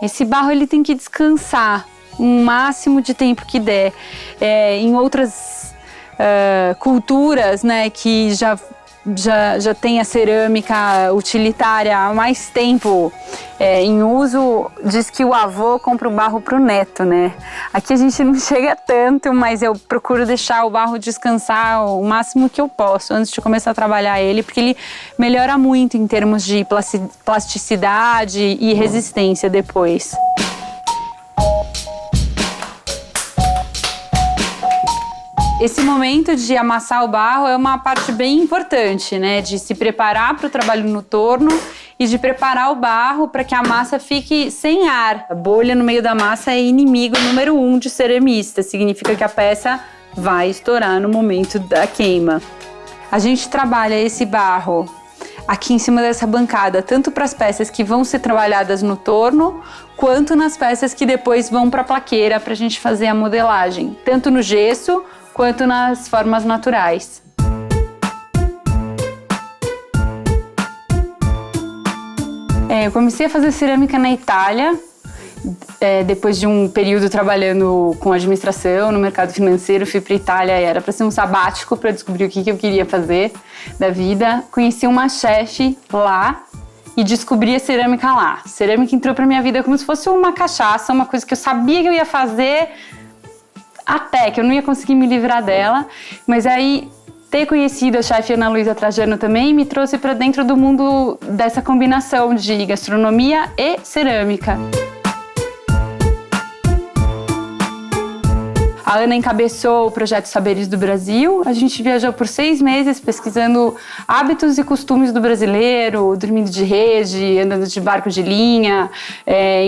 Esse barro ele tem que descansar o máximo de tempo que der. Em outras culturas, né, que já tem a cerâmica utilitária há mais tempo em uso, diz que o avô compra o barro para o neto, né? Aqui a gente não chega tanto, mas eu procuro deixar o barro descansar o máximo que eu posso antes de começar a trabalhar ele, porque ele melhora muito em termos de plasticidade e resistência depois. Esse momento de amassar o barro é uma parte bem importante, né? De se preparar para o trabalho no torno e de preparar o barro para que a massa fique sem ar. A bolha no meio da massa é inimigo número 1 de ceramista. Significa que a peça vai estourar no momento da queima. A gente trabalha esse barro aqui em cima dessa bancada, tanto para as peças que vão ser trabalhadas no torno, quanto nas peças que depois vão para a plaqueira para a gente fazer a modelagem, tanto no gesso quanto nas formas naturais. Eu comecei a fazer cerâmica na Itália, depois de um período trabalhando com administração no mercado financeiro. Fui para a Itália, era para ser um sabático para descobrir o que eu queria fazer da vida. Conheci uma chefe lá e descobri a cerâmica lá. A cerâmica entrou para minha vida como se fosse uma cachaça, uma coisa que eu sabia que eu ia fazer, até que eu não ia conseguir me livrar dela. Mas aí ter conhecido a chefe Ana Luísa Trajano também me trouxe para dentro do mundo dessa combinação de gastronomia e cerâmica. A Ana encabeçou o projeto Saberes do Brasil. A gente viajou por 6 meses pesquisando hábitos e costumes do brasileiro, dormindo de rede, andando de barco de linha,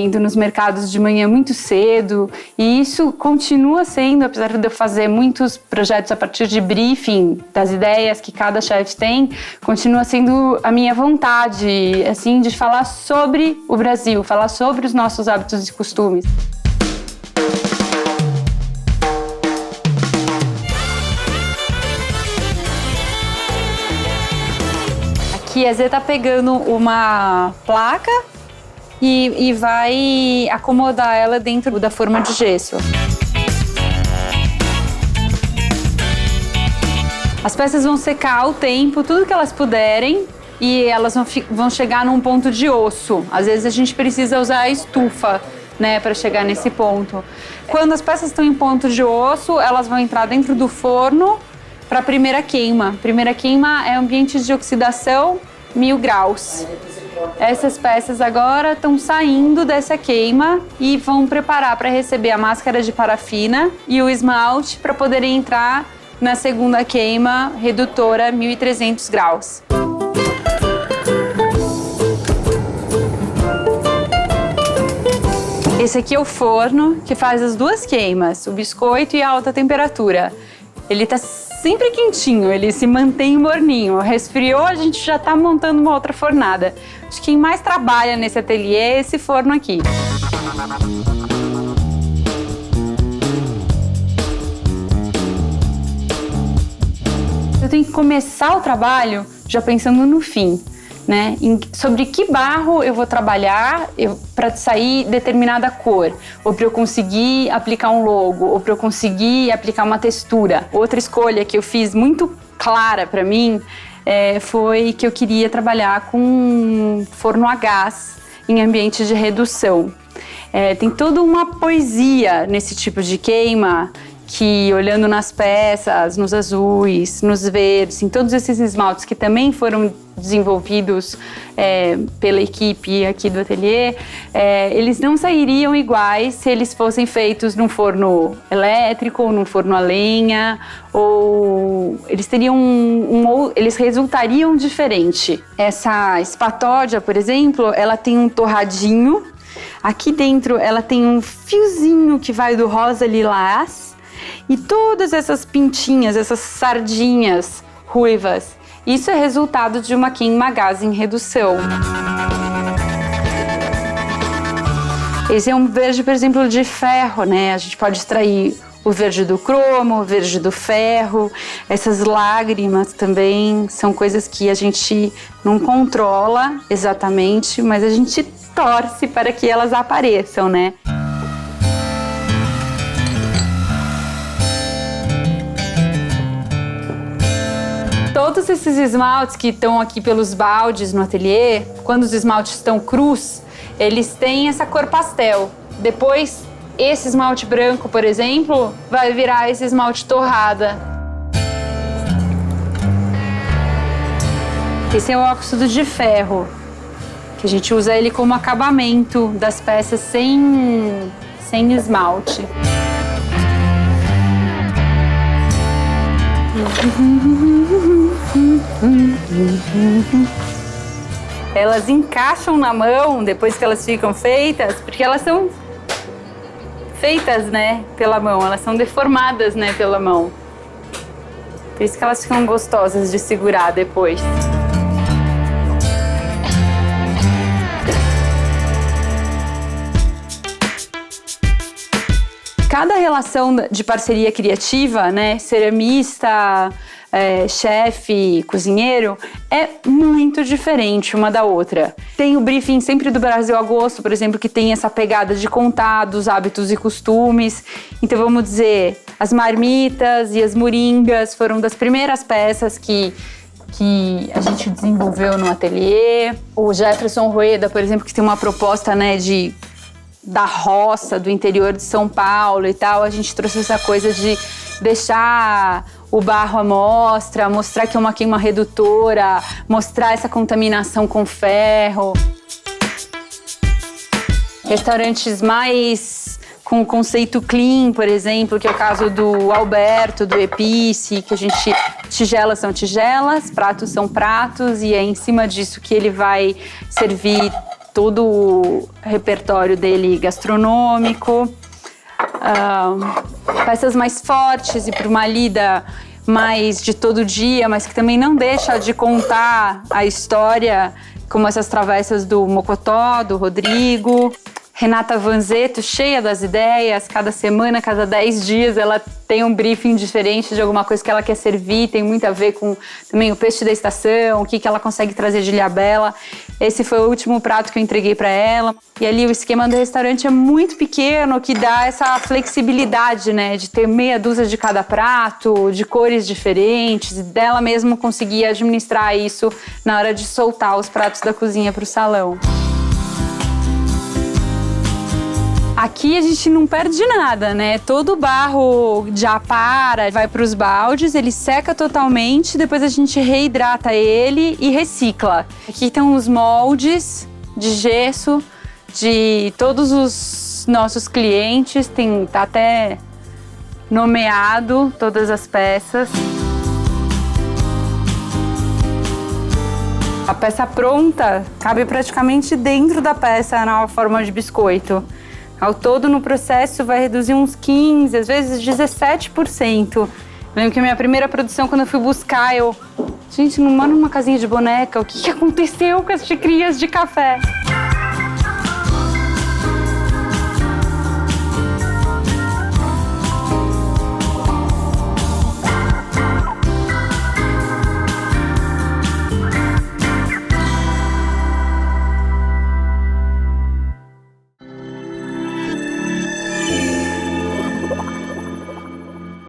indo nos mercados de manhã muito cedo. E isso continua sendo, apesar de eu fazer muitos projetos a partir de briefing, das ideias que cada chefe tem, continua sendo a minha vontade, assim, de falar sobre o Brasil, falar sobre os nossos hábitos e costumes. Aqui a Zê tá pegando uma placa e vai acomodar ela dentro da forma de gesso. As peças vão secar ao tempo, tudo que elas puderem, e elas vão chegar num ponto de osso. Às vezes a gente precisa usar a estufa, né, para chegar nesse ponto. Quando as peças estão em ponto de osso, elas vão entrar dentro do forno para a primeira queima. Primeira queima é ambiente de oxidação 1000 graus. Essas peças agora estão saindo dessa queima e vão preparar para receber a máscara de parafina e o esmalte para poderem entrar na segunda queima redutora 1300 graus. Esse aqui é o forno que faz as 2 queimas, o biscoito e a alta temperatura. Ele tá sempre quentinho, ele se mantém morninho. Resfriou, a gente já tá montando uma outra fornada. Acho que quem mais trabalha nesse ateliê é esse forno aqui. Eu tenho que começar o trabalho já pensando no fim, né? Sobre que barro eu vou trabalhar para sair determinada cor, ou para eu conseguir aplicar um logo, ou para eu conseguir aplicar uma textura. Outra escolha que eu fiz muito clara para mim foi que eu queria trabalhar com forno a gás em ambiente de redução. Tem toda uma poesia nesse tipo de queima, que olhando nas peças, nos azuis, nos verdes, em todos esses esmaltes que também foram desenvolvidos pela equipe aqui do ateliê, eles não sairiam iguais se eles fossem feitos num forno elétrico ou num forno a lenha, ou eles teriam eles resultariam diferente. Essa espatódia, por exemplo, ela tem um torradinho Aqui dentro ela tem um fiozinho que vai do rosa lilás e todas essas pintinhas, essas sardinhas ruivas. Isso é resultado de uma queima a gás em redução. Esse é um verde, por exemplo, de ferro, né? A gente pode extrair o verde do cromo, o verde do ferro. Essas lágrimas também são coisas que a gente não controla exatamente, mas a gente torce para que elas apareçam, né? Todos esses esmaltes que estão aqui pelos baldes no ateliê, quando os esmaltes estão crus, eles têm essa cor pastel. Depois, esse esmalte branco, por exemplo, vai virar esse esmalte torrada. Esse é o óxido de ferro, que a gente usa ele como acabamento das peças sem esmalte. Elas encaixam na mão depois que elas ficam feitas, porque elas são feitas, né, pela mão, elas são deformadas, né, pela mão. Por isso que elas ficam gostosas de segurar depois. Cada relação de parceria criativa, né, ceramista, chefe, cozinheiro, é muito diferente uma da outra. Tem o briefing sempre do Brasil a Gosto, por exemplo, que tem essa pegada de contar dos hábitos e costumes. Então, vamos dizer, as marmitas e as moringas foram das primeiras peças que a gente desenvolveu no ateliê. O Jefferson Rueda, por exemplo, que tem uma proposta, né, da roça, do interior de São Paulo e tal, a gente trouxe essa coisa de deixar o barro à mostra, mostrar que é uma queima redutora, mostrar essa contaminação com ferro. Restaurantes mais com o conceito clean, por exemplo, que é o caso do Alberto, do Epice, que a gente... Tigelas são tigelas, pratos são pratos, e é em cima disso que ele vai servir todo o repertório dele gastronômico. Peças mais fortes e para uma lida mais de todo dia, mas que também não deixa de contar a história, como essas travessas do Mocotó, do Rodrigo. Renata Vanzetto, cheia das ideias, cada semana, cada 10 dias, ela tem um briefing diferente de alguma coisa que ela quer servir, tem muito a ver com também o peixe da estação, o que ela consegue trazer de ilhabela. Esse foi o último prato que eu entreguei para ela. E ali o esquema do restaurante é muito pequeno, que dá essa flexibilidade, né, de ter meia dúzia de cada prato, de cores diferentes, e dela mesma conseguir administrar isso na hora de soltar os pratos da cozinha para o salão. Aqui a gente não perde nada, né? Todo o barro já para, vai para os baldes, ele seca totalmente, depois a gente reidrata ele e recicla. Aqui estão os moldes de gesso de todos os nossos clientes, tá até nomeado todas as peças. A peça pronta cabe praticamente dentro da peça na forma de biscoito. Ao todo, no processo, vai reduzir uns 15%, às vezes 17%. Lembro que a minha primeira produção, quando eu fui buscar, gente, não manda uma casinha de boneca, o que aconteceu com as xicrinhas de café?